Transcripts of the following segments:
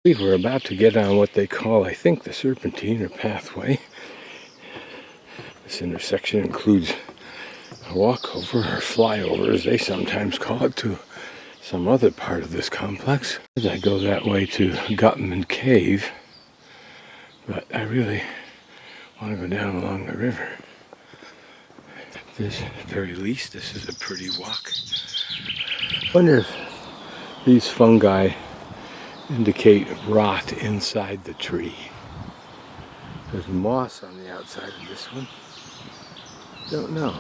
I believe we're about to get on what they call, I think, the serpentine or pathway. This intersection includes a walkover or flyover, as they sometimes call it, to some other part of this complex. As I go that way to Gutman Cave, but I really want to go down along the river. At the very least, this is a pretty walk. I wonder if these fungi indicate rot inside the tree. There's moss on the outside of this one. Don't know.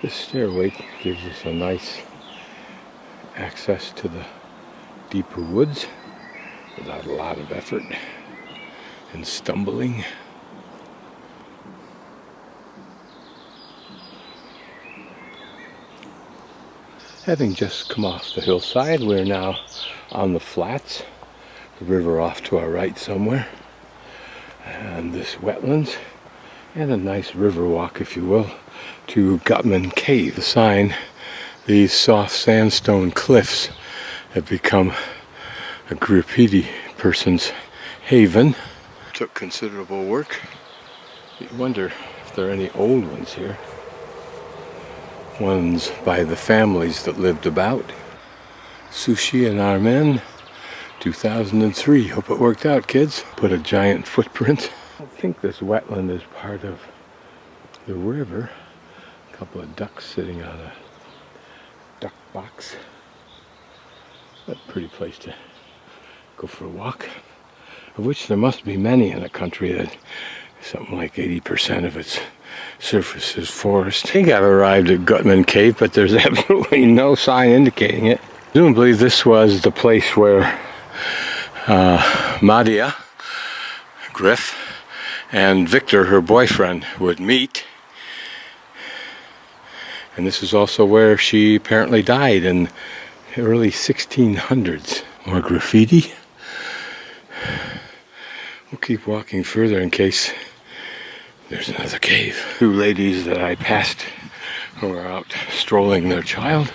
This stairway gives us a nice access to the deeper woods without a lot of effort and stumbling. Having just come off the hillside, we're now on the flats, the river off to our right somewhere, and this wetlands, and a nice river walk, if you will, to Gutman Cave. The sign, these soft sandstone cliffs have become a graffiti person's haven. Took considerable work. You wonder if there are any old ones here. Ones by the families that lived about. Sushi and Armen, 2003. Hope it worked out, kids. Put a giant footprint. I think this wetland is part of the river. A couple of ducks sitting on a duck box. A pretty place to go for a walk, of which there must be many in a country that something like 80% of its surface is forest. I think I've arrived at Gutman Cave, but there's absolutely no sign indicating it. Presumably this was the place where Madia, Griff, and Victor, her boyfriend, would meet. And this is also where she apparently died in the early 1600s. More graffiti. We'll keep walking further in case there's another cave. Two ladies that I passed who were out strolling their child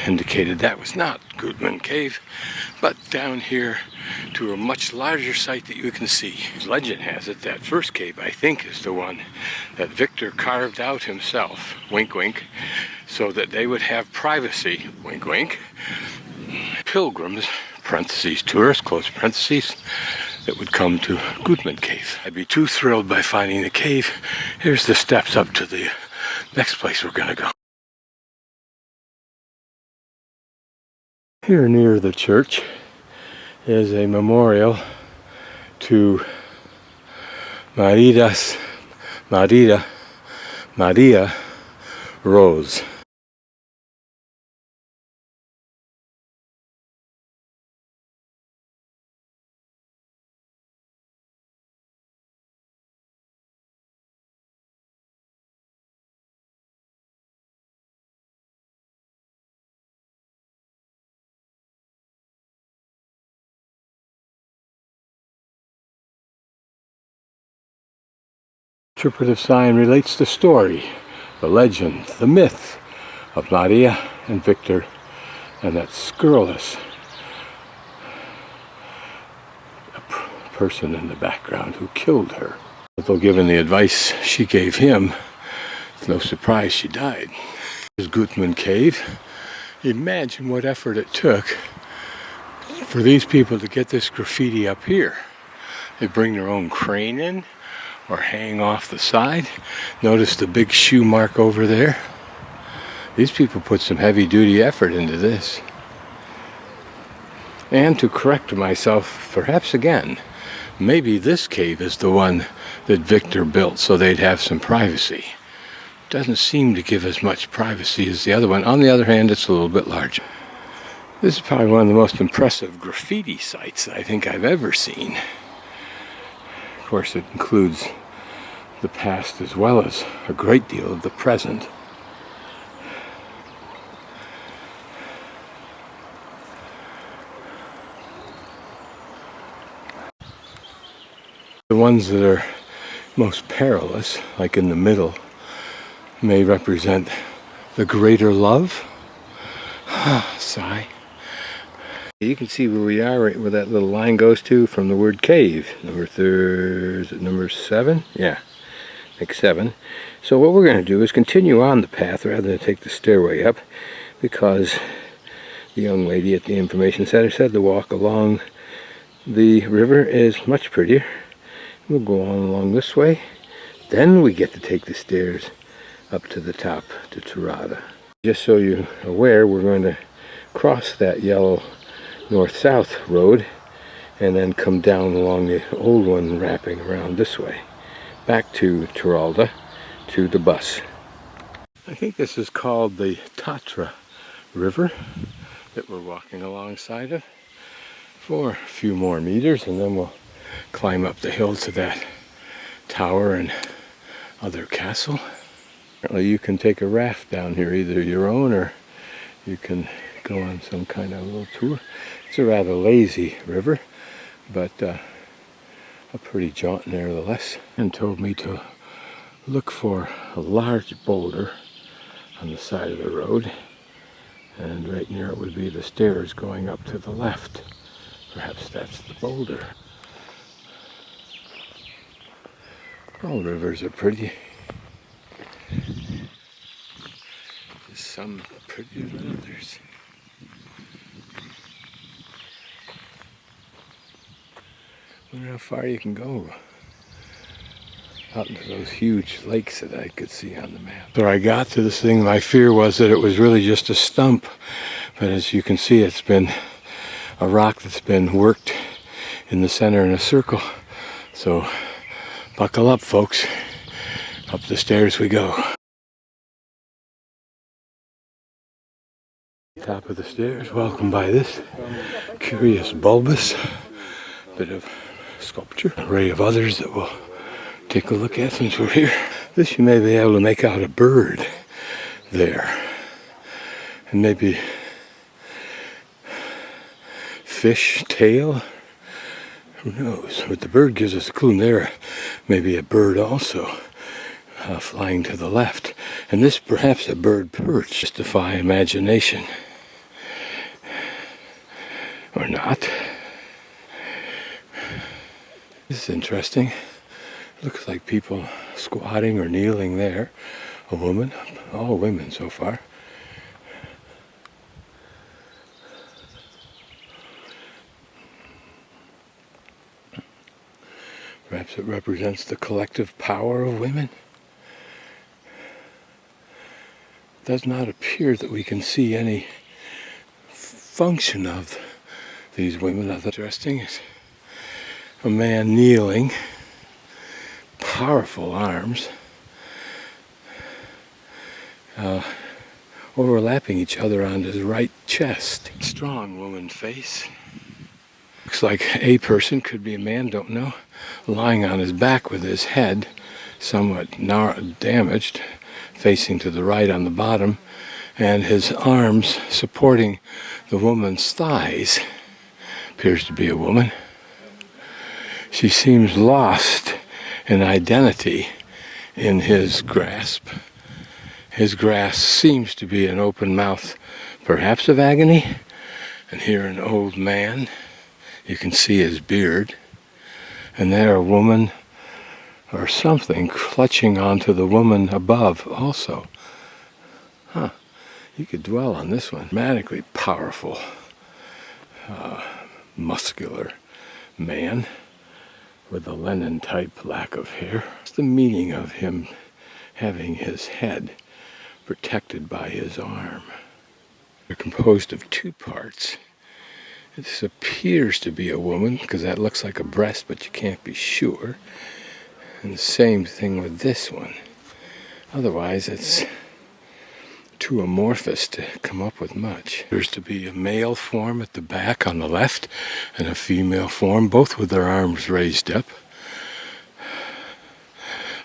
indicated that was not Gutman Cave, but down here to a much larger site that you can see. Legend has it that first cave, I think, is the one that Victor carved out himself, wink wink, so that they would have privacy, wink wink. Pilgrims, parentheses, tourists, close parentheses, that would come to Gutman Cave. I'd be too thrilled by finding the cave. Here's the steps up to the next place we're gonna go. Here near the church is a memorial to Maria Rose. Interpretive sign relates the story, the legend, the myth of Maria and Victor and that scurrilous person in the background who killed her. Although given the advice she gave him, it's no surprise she died. This is Gutman Cave. Imagine what effort it took for these people to get this graffiti up here. They bring their own crane in or hang off the side. Notice the big shoe mark over there. These people put some heavy duty effort into this. And to correct myself perhaps again, maybe this cave is the one that Victor built so they'd have some privacy. Doesn't seem to give as much privacy as the other one. On the other hand, it's a little bit larger. This is probably one of the most impressive graffiti sites I think I've ever seen. Of course, it includes the past as well as a great deal of the present. The ones that are most perilous, like in the middle, may represent the greater love. Sigh. You can see where we are, right where that little line goes to from the word cave. Is it number 7? Yeah, like 7. So what we're going to do is continue on the path rather than take the stairway up, because the young lady at the information center said the walk along the river is much prettier. We'll go on along this way. Then we get to take the stairs up to the top to Turaida. Just so you're aware, we're going to cross that yellow north-south road and then come down along the old one, wrapping around this way back to Turaida to the bus. I think this is called the Tatra River that we're walking alongside of for a few more meters, and then we'll climb up the hill to that tower and other castle. Apparently you can take a raft down here, either your own or you can go on some kind of little tour. It's a rather lazy river, but a pretty jaunt nevertheless. And told me to look for a large boulder on the side of the road, and right near it would be the stairs going up to the left. Perhaps that's the boulder. All rivers are pretty. There's some prettier than others. I wonder how far you can go out into those huge lakes that I could see on the map. So I got to this thing, my fear was that it was really just a stump, but as you can see, it's been a rock that's been worked in the center in a circle. So buckle up, folks. Up the stairs we go. Top of the stairs, welcomed by this curious bulbous bit of sculpture. An array of others that we'll take a look at since we're here. This you may be able to make out a bird there. And maybe fish tail. Who knows? But the bird gives us a clue. There may be a bird also flying to the left. And this perhaps a bird perch. Just defy imagination. Or not. This is interesting. Looks like people squatting or kneeling there. A woman. All women so far. Perhaps it represents the collective power of women. It does not appear that we can see any function of these women. That's interesting. It's a man kneeling, powerful arms, overlapping each other on his right chest. Strong woman face. Looks like a person, could be a man, don't know, lying on his back with his head somewhat damaged, facing to the right on the bottom, and his arms supporting the woman's thighs. Appears to be a woman. She seems lost in identity in his grasp. His grasp seems to be an open mouth, perhaps of agony. And here an old man. You can see his beard. And there a woman or something clutching onto the woman above also. Huh. You could dwell on this one. Dramatically powerful, muscular man with a Lenin-type lack of hair. What's the meaning of him having his head protected by his arm? They're composed of two parts. This appears to be a woman, because that looks like a breast, but you can't be sure. And the same thing with this one. Otherwise, it's too amorphous to come up with much. There's to be a male form at the back on the left, and a female form, both with their arms raised up,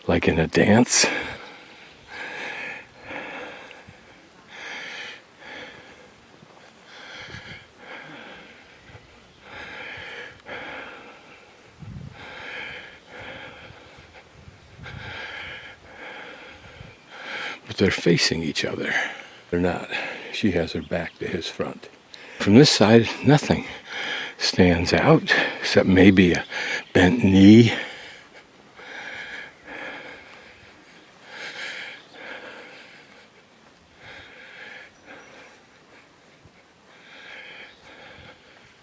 like in a dance. but they're facing each other. They're not. She has her back to his front. From this side, nothing stands out except maybe a bent knee